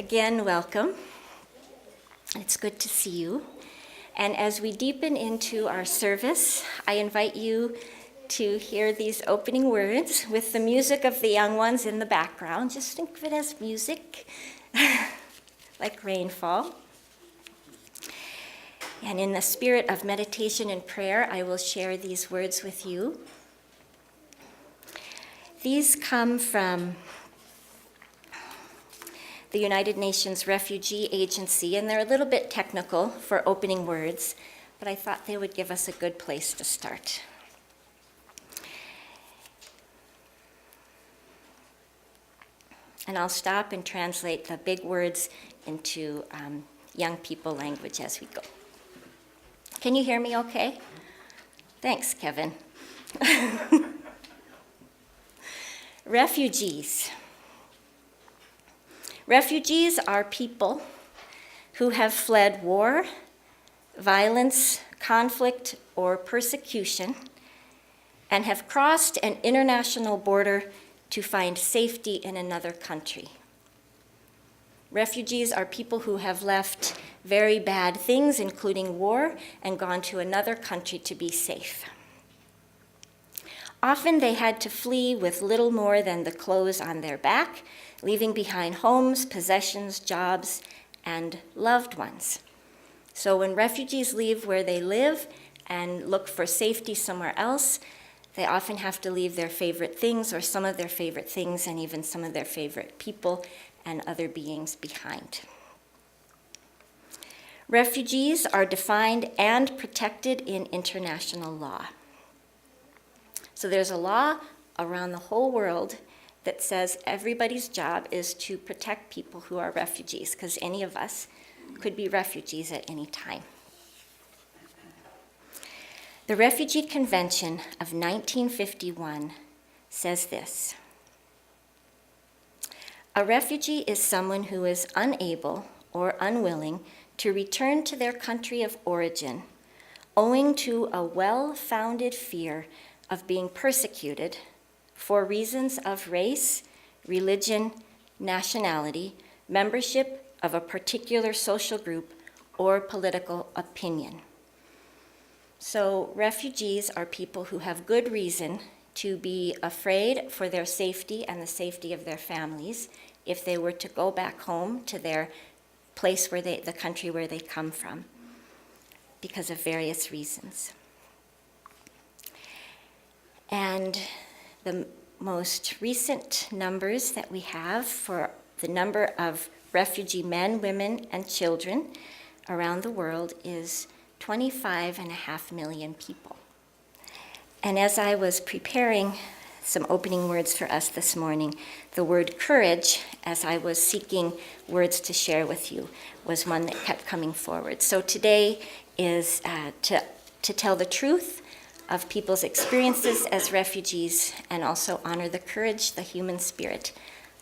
Again, welcome. It's good to see you. And as we deepen into our service, I invite you to hear these opening words with the music of the young ones in the background. Just think of it as music, like rainfall. And in the spirit of meditation and prayer, I will share these words with you. These come from the United Nations Refugee Agency, and they're a little bit technical for opening words, but I thought they would give us a good place to start. And I'll stop and translate the big words into young people language as we go. Can you hear me okay? Thanks, Kevin. Refugees. Refugees are people who have fled war, violence, conflict, or persecution, and have crossed an international border to find safety in another country. Refugees are people who have left very bad things, including war, and gone to another country to be safe. Often they had to flee with little more than the clothes on their back, leaving behind homes, possessions, jobs, and loved ones. So when refugees leave where they live and look for safety somewhere else, they often have to leave their favorite things or some of their favorite things and even some of their favorite people and other beings behind. Refugees are defined and protected in international law. So there's a law around the whole world that says everybody's job is to protect people who are refugees, because any of us could be refugees at any time. The Refugee Convention of 1951 says this: a refugee is someone who is unable or unwilling to return to their country of origin owing to a well-founded fear of being persecuted for reasons of race, religion, nationality, membership of a particular social group, or political opinion. So refugees are people who have good reason to be afraid for their safety and the safety of their families if they were to go back home to their place the country where they come from, because of various reasons. And the most recent numbers that we have for the number of refugee men, women, and children around the world is 25.5 million people. And as I was preparing some opening words for us this morning, the word courage, as I was seeking words to share with you, was one that kept coming forward. So today is to tell the truth of people's experiences as refugees and also honor the courage, the human spirit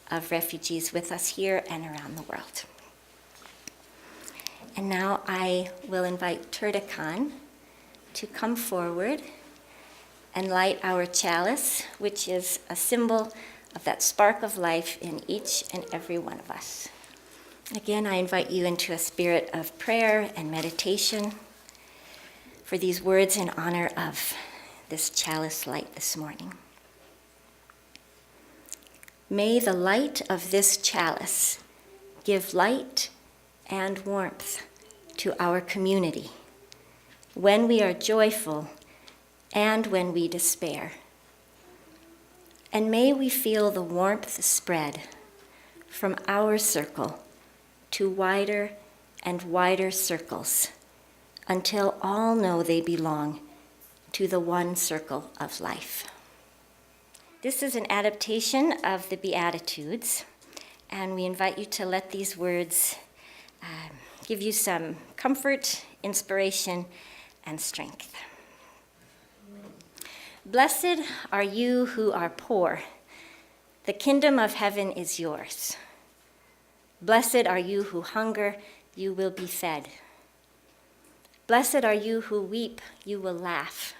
of refugees with us here and around the world. And now I will invite Turdikan to come forward and light our chalice, which is a symbol of that spark of life in each and every one of us. Again, I invite you into a spirit of prayer and meditation for these words in honor of this chalice light this morning. May the light of this chalice give light and warmth to our community when we are joyful and when we despair. And may we feel the warmth spread from our circle to wider and wider circles, until all know they belong to the one circle of life. This is an adaptation of the Beatitudes, and we invite you to let these words give you some comfort, inspiration, and strength. Blessed are you who are poor. The kingdom of heaven is yours. Blessed are you who hunger, you will be fed. Blessed are you who weep, you will laugh.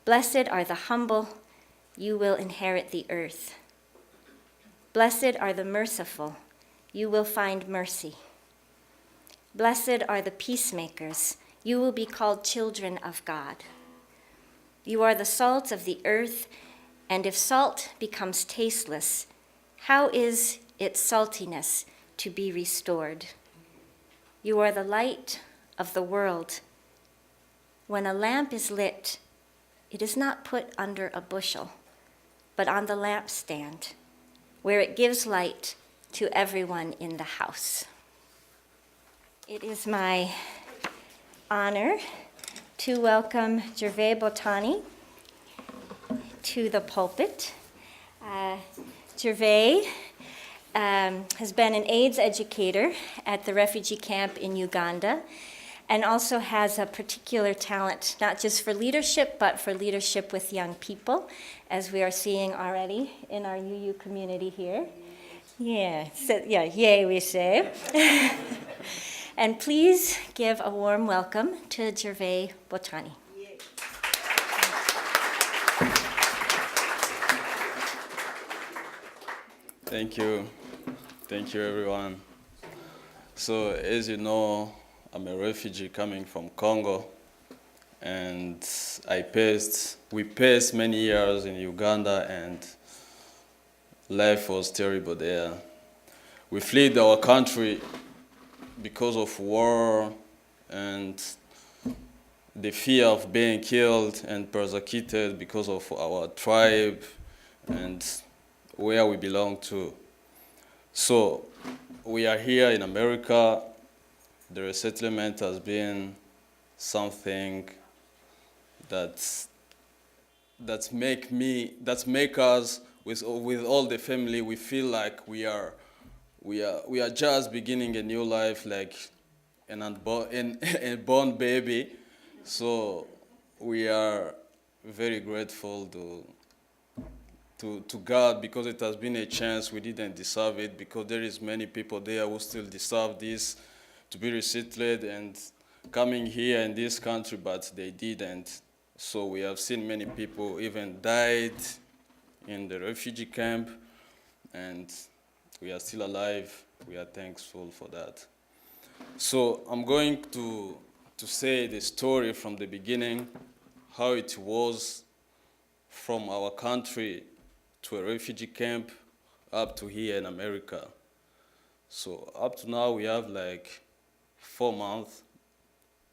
Blessed are the humble, you will inherit the earth. Blessed are the merciful, You will find mercy. Blessed are the peacemakers. You will be called children of God. You are the salt of the earth, and if salt becomes tasteless, how is its saltiness to be restored? You are the light of the world. When a lamp is lit, it is not put under a bushel, but on the lampstand, where it gives light to everyone in the house. It is my honor to welcome Gervais Botyani to the pulpit. Gervais has been an AIDS educator at the refugee camp in Uganda, and also has a particular talent, not just for leadership, but for leadership with young people, as we are seeing already in our UU community here. Yeah, so, yeah, yay, we say. And please give a warm welcome to Gervais Botyani. Thank you. Thank you, everyone. So, as you know, I'm a refugee coming from Congo, and we passed many years in Uganda, and life was terrible there. We fled our country because of war and the fear of being killed and persecuted because of our tribe and where we belong to. So we are here in America. The resettlement has been something that's make us with all the family. We feel like we are just beginning a new life, like a born baby. So we are very grateful to God, because it has been a chance. We didn't deserve it, because there is many people there who still deserve this, to be resettled and coming here in this country, but they didn't. So we have seen many people even died in the refugee camp, and we are still alive. We are thankful for that. So I'm going to say the story from the beginning, how it was from our country to a refugee camp up to here in America. So up to now we have like 4 months,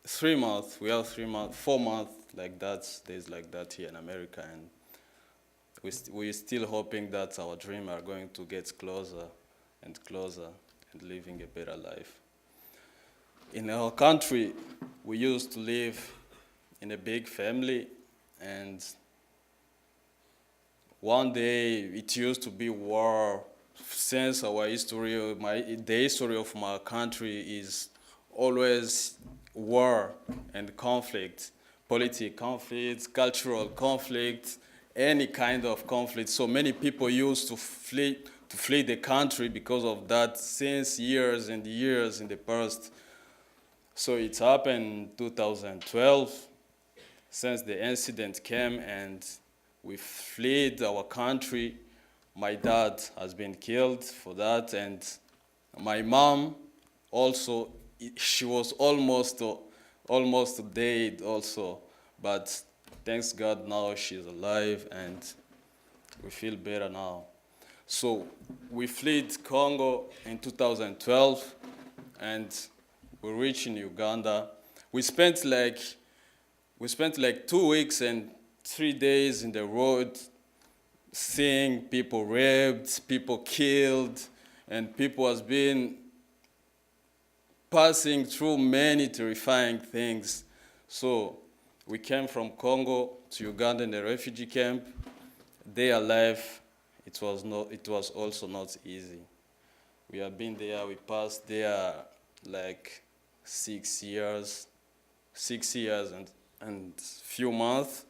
3 months, we have 3 months, 4 months like that, days like that here in America, and we're still hoping that our dreams are going to get closer and closer and living a better life. In our country, we used to live in a big family, and one day it used to be war. Since our history, the history of my country is always war and conflict, political conflict, cultural conflict, any kind of conflict. So many people used to flee the country because of that since years and years in the past. So it happened in 2012, since the incident came and we fled our country. My dad has been killed for that, and my mom also, she was almost dead also, but thanks God now she's alive and we feel better now. So we fled Congo in 2012, and we reached in Uganda. We spent like 2 weeks and 3 days in the road, seeing people raped, people killed, and people has been passing through many terrifying things. So we came from Congo to Uganda in the refugee camp. Their life, it was also not easy. We have been there, we passed there like 6 years and few months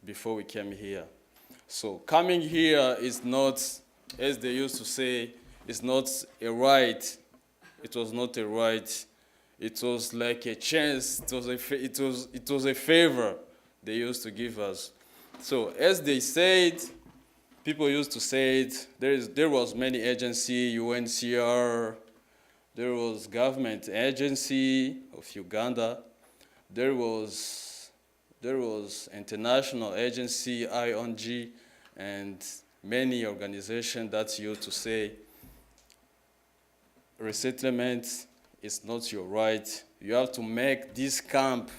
before we came here. So coming here is not, as they used to say, it's not a right. It was not a right. It was like a chance. It was a favor they used to give us. So as they said, people used to say it. There was many agency, UNCR, there was government agency of Uganda, there was international agency, IONG, and many organizations that used to say resettlement is not your right. You have to make this camp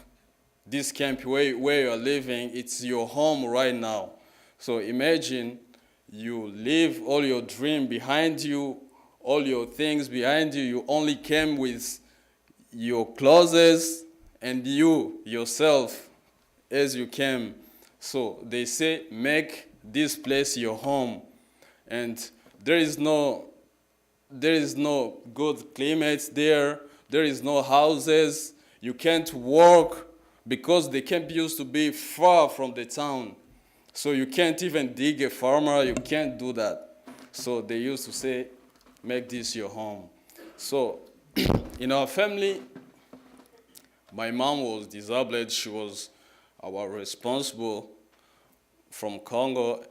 where you are living, it's your home right now. So imagine you leave all your dream behind you, all your things behind you. You only came with your clothes and you yourself as you came. So they say, make this place your home. And there is no good climate there. There is no houses. You can't work because the camp used to be far from the town. So you can't even dig a farmer. You can't do that. So they used to say, make this your home. So in our family, my mom was disabled. She was our responsible from Congo.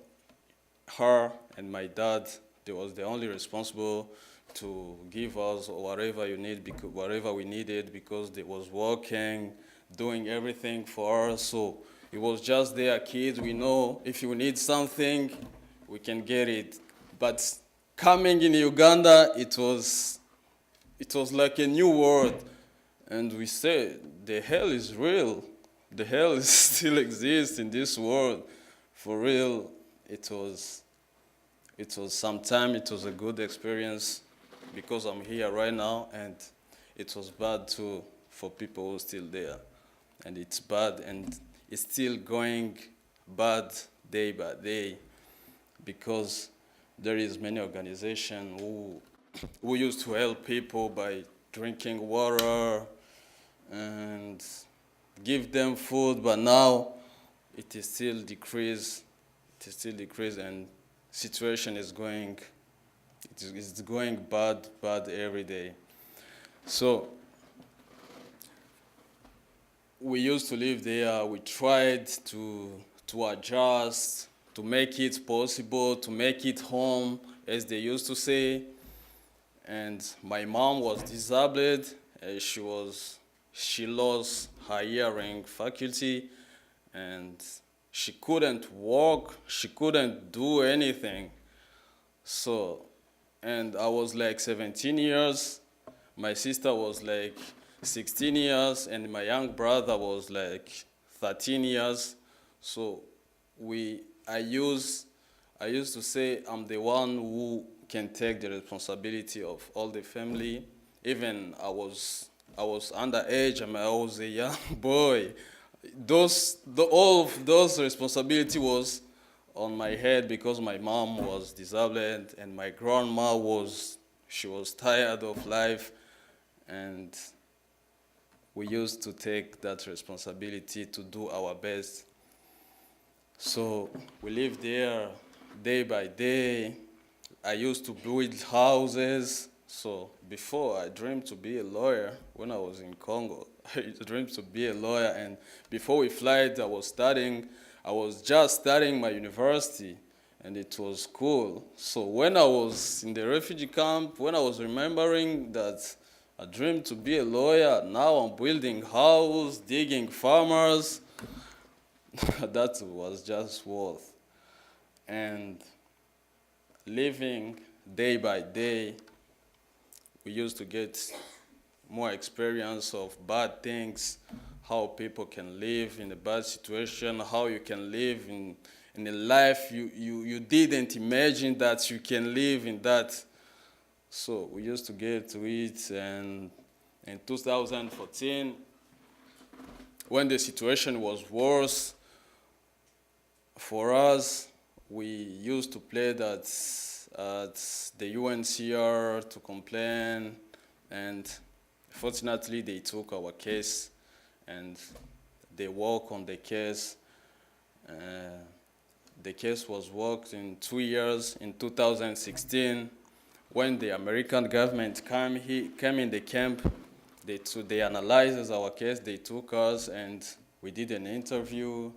Her and my dad, they was the only responsible to give us whatever we needed, because they was working, doing everything for us. So it was just their kids. We know if you need something, we can get it. But coming in Uganda, it was like a new world. And we said, the hell is real. The hell is still exists in this world. For real, it was a good experience, because I'm here right now, and it was bad too for people who are still there. And it's bad, and it's still going bad day by day, because there is many organizations who used to help people by drinking water and give them food, but now it is still decreased. And situation is going bad every day. So we used to live there. We tried to adjust, to make it possible, to make it home, as they used to say. And my mom was disabled. She lost her hearing faculty, and she couldn't walk. She couldn't do anything. So, and I was like 17 years. My sister was like 16 years, and my young brother was like 13 years. So I used to say I'm the one who can take the responsibility of all the family. Even I was underage, and I was a young boy. All of those responsibility was on my head, because my mom was disabled and my grandma was tired of life, and we used to take that responsibility to do our best. So we lived there day by day. I used to build houses. So before, I dreamed to be a lawyer when I was in Congo. I dreamed to be a lawyer, and before we flight, I was just studying my university, and it was cool. So when I was in the refugee camp, when I was remembering that I dreamed to be a lawyer, now I'm building house, digging farmers, that was just worth. And living day by day, we used to get more experience of bad things, how people can live in a bad situation, how you can live in a life you didn't imagine that you can live in that. So we used to get to it, and in 2014, when the situation was worse for us, we used to play that at the UNCR to complain, and fortunately they took our case and they worked on the case. The case was worked in 2 years. In 2016, when the American government came in the camp, they analyzed our case, they took us, and we did an interview.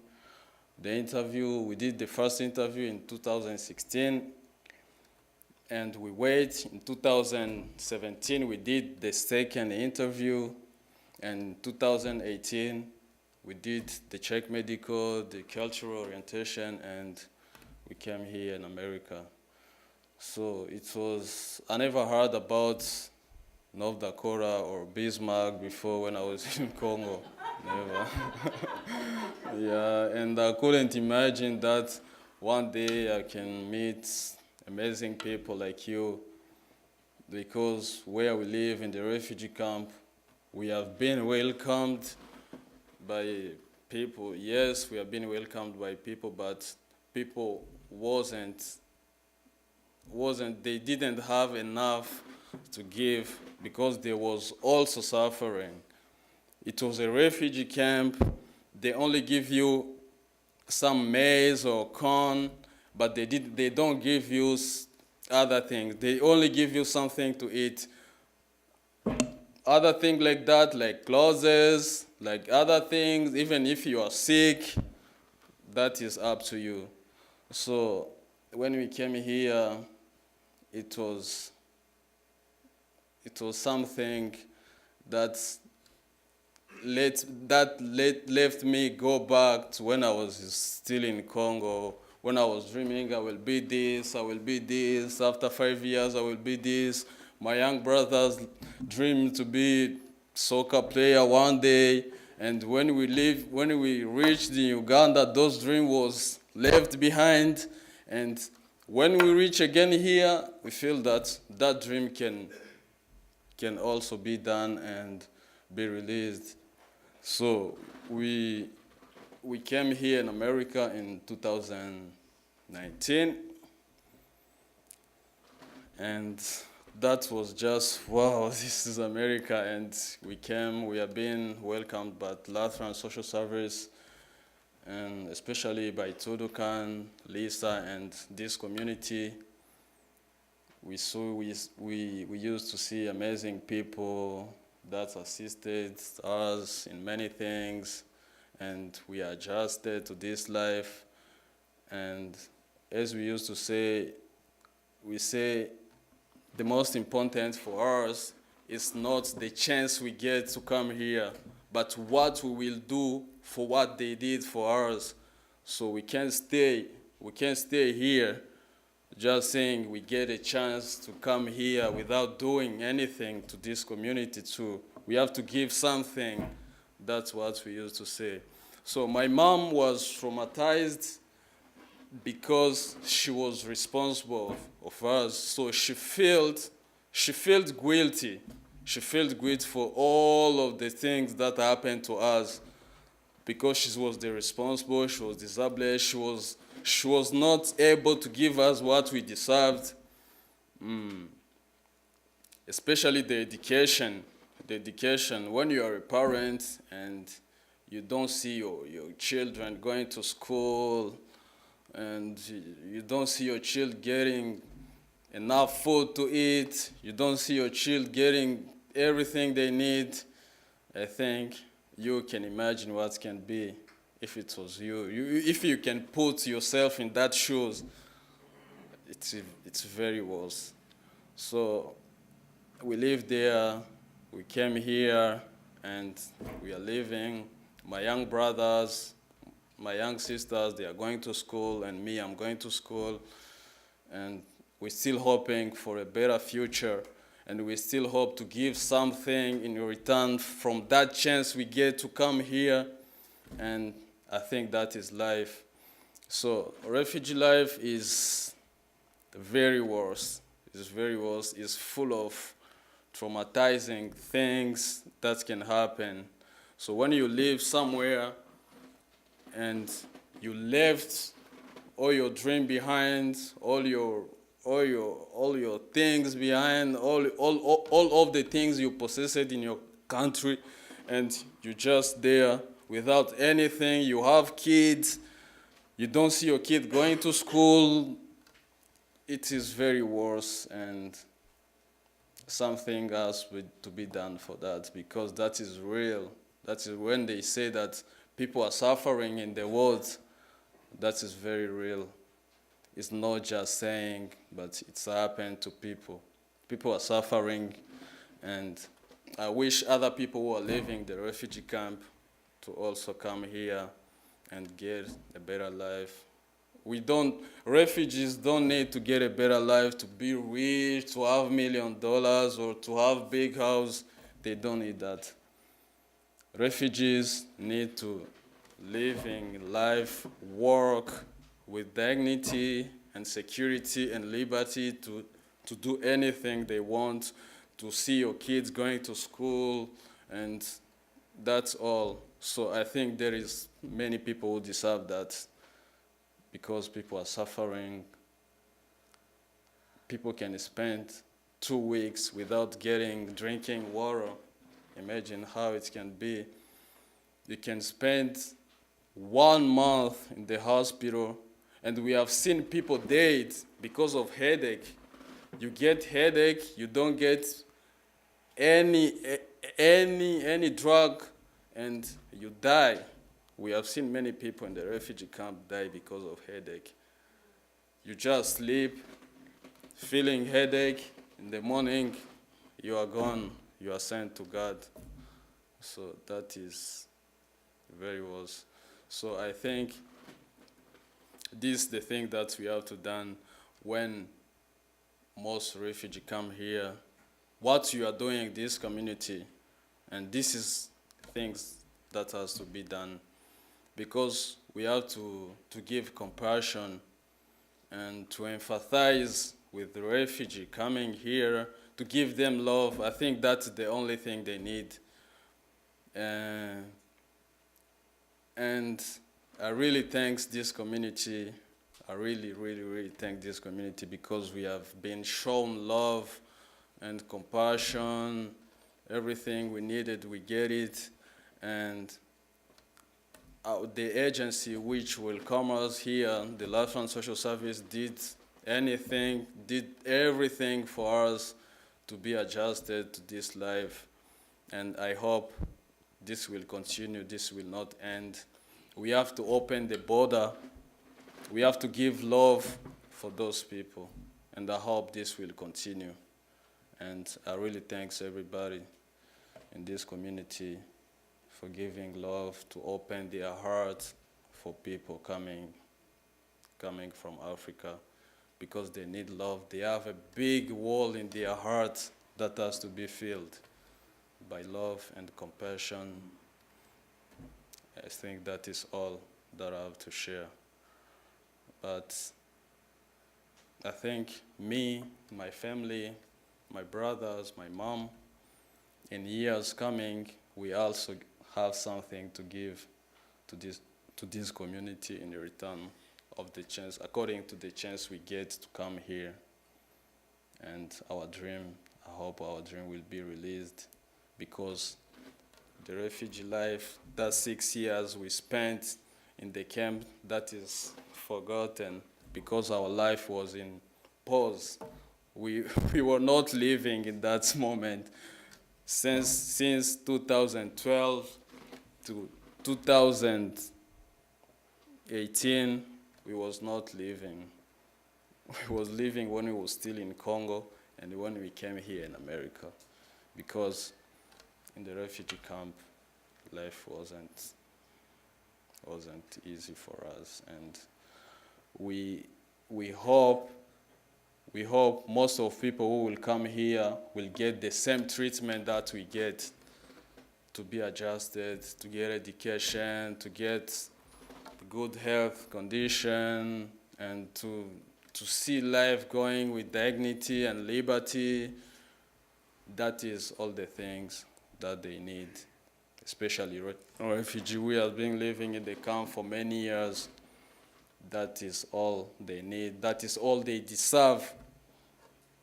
We did the first interview in 2016, and we wait. In 2017, we did the second interview, and 2018, we did the check medical, the cultural orientation, and we came here in America. So I never heard about North Dakota or Bismarck before when I was in Congo. Never. Yeah, and I couldn't imagine that one day I can meet amazing people like you, because where we live in the refugee camp, we have been welcomed by people. Yes, we have been welcomed by people, but people they didn't have enough to give, because there was also suffering. It was a refugee camp. They only give you some maize or corn, but they don't give you other things. They only give you something to eat. Other things like that, like clothes, like other things, even if you are sick, that is up to you. So when we came here, it was something that left me go back to when I was still in Congo, when I was dreaming I will be this, after 5 years I will be this. My young brothers dream to be soccer player one day, and when we reached Uganda, those dreams was left behind, and when we reach again here, we feel that dream can also be done and be released. So we came here in America in 2019, and that was just, wow, this is America. And we have been welcomed by Lutheran Social Service, and especially by Tudukan, Lisa, and this community. We used to see amazing people that assisted us in many things, and we adjusted to this life. And as we used to say, we say the most important for us is not the chance we get to come here, but what we will do for what they did for us. So we can't stay here just saying we get a chance to come here without doing anything to this community too. We have to give something. That's what we used to say. So my mom was traumatized because she was responsible of us. So she felt guilty. She felt guilty for all of the things that happened to us, because she was the responsible, she was disabled, she was not able to give us what we deserved. Especially the education. When you are a parent and you don't see your children going to school, and you don't see your child getting enough food to eat, you don't see your child getting everything they need, I think you can imagine what can be if it was you. If you can put yourself in that shoes, it's very worse. So we lived there, we came here, and we are living. My young brothers, my young sisters, they are going to school, and me, I'm going to school, and we're still hoping for a better future, and we still hope to give something in return from that chance we get to come here, and I think that is life. So refugee life is very worse. It's very worse. It's full of traumatizing things that can happen. So when you live somewhere and you left all your dream behind, all your things behind, all of the things you possessed in your country, and you're just there without anything. You have kids, you don't see your kid going to school. It is very worse, and something else to be done for that, because that is real. That is when they say that people are suffering in the world. That is very real. It's not just saying, but it's happened to people. People are suffering, and I wish other people who are leaving the refugee camp to also come here and get a better life. Refugees don't need to get a better life, to be rich, to have $1 million, or to have big house. They don't need that. Refugees need to live in life, work with dignity and security and liberty to do anything they want, to see your kids going to school, and that's all. So I think there is many people who deserve that, because people are suffering. People can spend 2 weeks without drinking water. Imagine how it can be. You can spend 1 month in the hospital, and we have seen people dead because of headache. You get headache, you don't get any drug, and you die. We have seen many people in the refugee camp die because of headache. You just sleep, feeling headache. In the morning, you are gone. You are sent to God. So that is very worse. So I think this is the thing that we have to do when most refugees come here. What you are doing in this community, and this is things that has to be done, because we have to give compassion and to empathize with the refugee coming here, to give them love. I think that's the only thing they need. And I really thank this community. I really thank this community, because we have been shown love and compassion. Everything we needed, we get it. And the agency which will come us here, the Lifeline Social Service, did everything for us to be adjusted to this life. And I hope this will continue, this will not end. We have to open the border. We have to give love for those people. And I hope this will continue. And I really thank everybody in this community for giving love, to open their hearts for people coming from Africa, because they need love. They have a big wall in their heart that has to be filled by love and compassion. I think that is all that I have to share. But I think me, my family, my brothers, my mom, in years coming, we also have something to give to this community in return of the chance, according to the chance we get to come here. And our dream, I hope our dream will be released, because the refugee life, that 6 years we spent in the camp, that is forgotten, because our life was in pause. We were not living in that moment. Since 2012 to 2018, we was not living. We was living when we were still in Congo and when we came here in America, because in the refugee camp, life wasn't easy for us. And we hope most of people who will come here will get the same treatment that we get, to be adjusted, to get education, to get good health condition, and to see life going with dignity and liberty. That is all the things that they need, especially refugees. We have been living in the camp for many years. That is all they need. That is all they deserve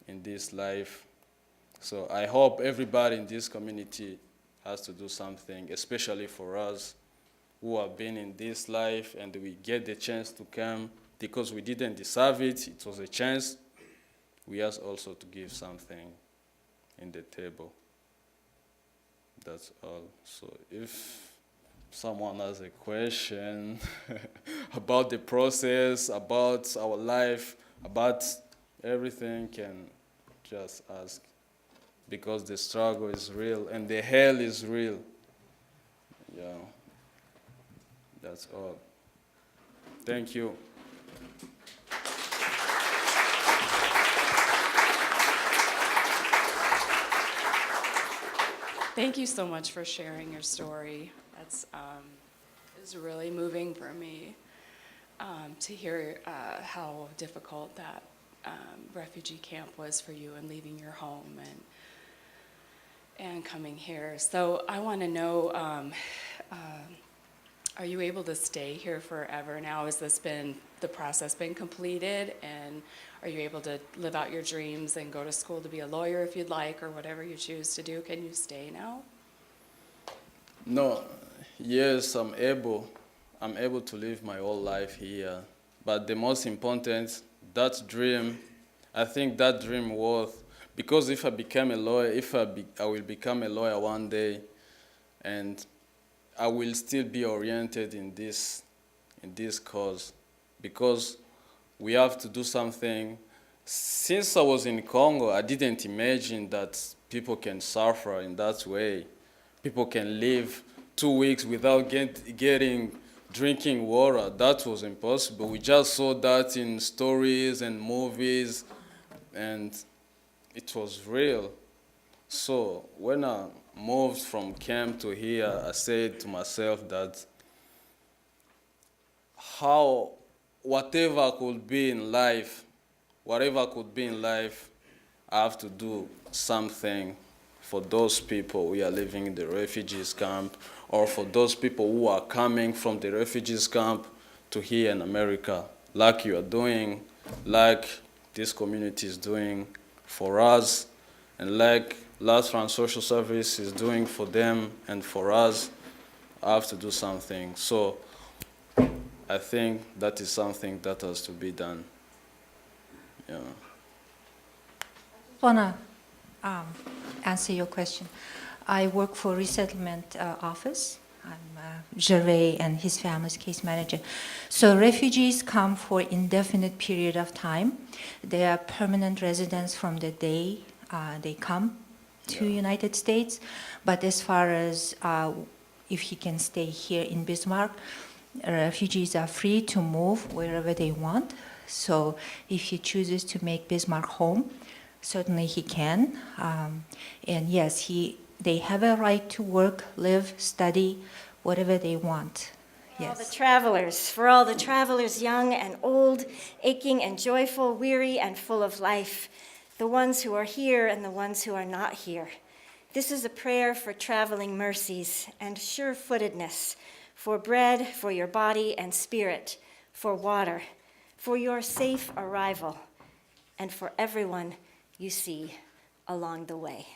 in this life. So I hope everybody in this community has to do something, especially for us who have been in this life and we get the chance to come because we didn't deserve it. It was a chance. We have also to give something in the table. That's all. So if someone has a question about the process, about our life, about everything, can just ask. Because the struggle is real and the hell is real. Yeah, that's all. Thank you. Thank you so much for sharing your story. That's is really moving for me to hear how difficult that refugee camp was for you and leaving your home and coming here. So I want to know, are you able to stay here forever now? Has the process been completed, and are you able to live out your dreams and go to school to be a lawyer if you'd like, or whatever you choose to do? Can you stay now? No, yes, I'm able to live my whole life here. But the most important, that dream, I think that dream worth, because if I become a lawyer, I will become a lawyer one day, and I will still be oriented in this cause, because we have to do something. Since I was in Congo, I didn't imagine that people can suffer in that way. People can live 2 weeks without getting drinking water. That was impossible. We just saw that in stories and movies, and it was real. So when I moved from camp to here, I said to myself that whatever could be in life, I have to do something for those people who are living in the refugees camp, or for those people who are coming from the refugees camp to here in America, like you are doing, like this community is doing for us, and like Last Front Social Service is doing for them and for us. I have to do something. So I think that is something that has to be done. Yeah. I want to answer your question. I work for Resettlement Office. I'm Gervais and his family's case manager. So refugees come for indefinite period of time. They are permanent residents from the day they come to United States. But as far as if he can stay here in Bismarck, refugees are free to move wherever they want. So if he chooses to make Bismarck home, certainly he can. And yes, they have a right to work, live, study, whatever they want. Yes. For all the travelers young and old, aching and joyful, weary and full of life, the ones who are here and the ones who are not here. This is a prayer for traveling mercies and sure-footedness, for bread, for your body and spirit, for water, for your safe arrival, and for everyone you see along the way.